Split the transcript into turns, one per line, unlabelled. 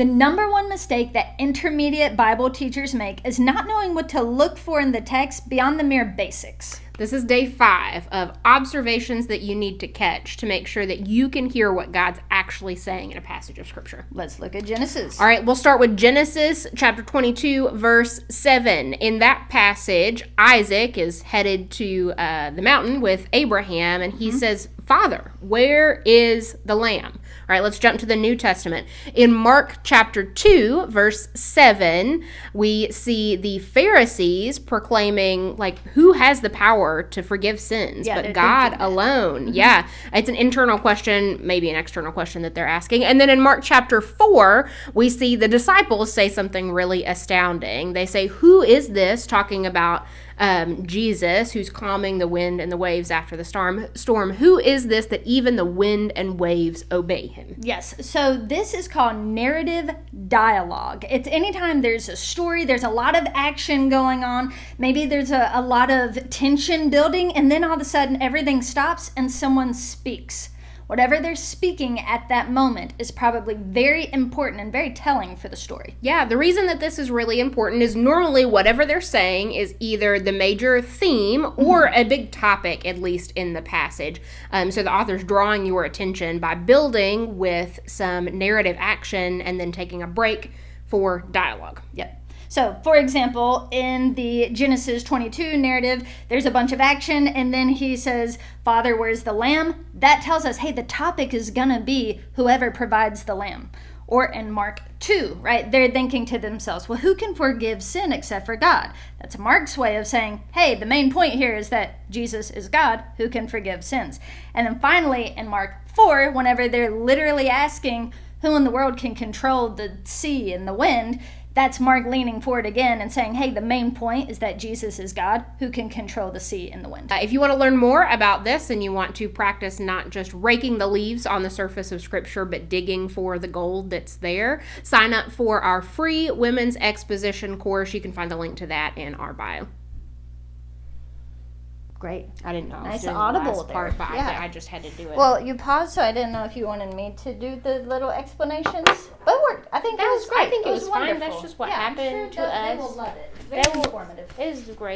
The number one mistake that intermediate Bible teachers make is not knowing what to look for in the text beyond the mere basics.
This is day 5 of observations that you need to catch to make sure that you can hear what God's actually saying in a passage of Scripture.
Let's look at Genesis.
All right, we'll start with Genesis chapter 22, verse 7. In that passage, Isaac is headed to the mountain with Abraham, and he says, "Father, where is the lamb?" All right, let's jump to the New Testament. In Mark chapter 2, verse 7, we see the Pharisees proclaiming, who has the power to forgive sins? But God alone. Yeah, it's an internal question, maybe an external question that they're asking. And then in Mark chapter 4, we see the disciples say something really astounding. They say, "Who is this?" talking about Jesus, who's calming the wind and the waves after the storm. Who is this that even the wind and waves obey him?
Yes, so this is called narrative dialogue. It's anytime there's a story, there's a lot of action going on, maybe there's a lot of tension building, and then all of a sudden everything stops and someone speaks. Whatever they're speaking at that moment is probably very important and very telling for the story.
Yeah, the reason that this is really important is normally whatever they're saying is either the major theme or a big topic, at least in the passage. So the author's drawing your attention by building with some narrative action and then taking a break for dialogue.
Yep. So, for example, in the Genesis 22 narrative, there's a bunch of action, and then he says, "Father, where's the lamb?" That tells us, hey, the topic is going to be whoever provides the lamb. Or in Mark 2, right, they're thinking to themselves, well, who can forgive sin except for God? That's Mark's way of saying, hey, the main point here is that Jesus is God who can forgive sins. And then finally, in Mark 4, whenever they're literally asking who in the world can control the sea and the wind, that's Mark leaning forward again and saying, hey, the main point is that Jesus is God who can control the sea and the wind.
If you want to learn more about this and you want to practice not just raking the leaves on the surface of Scripture, but digging for the gold that's there, sign up for our free Women's Exposition course. You can find the link to that in our bio.
Great.
I didn't know I was
Nice
doing
audible
the last
there.
part, but
Yeah.
I just had to do it.
Well, you paused, so I didn't know if you wanted me to do the little explanations. But it worked. I think it was great.
I think it was fine.
wonderful.
That's just what
Yeah,
happened
I'm sure
to us.
They will love it. Very informative.
It was great.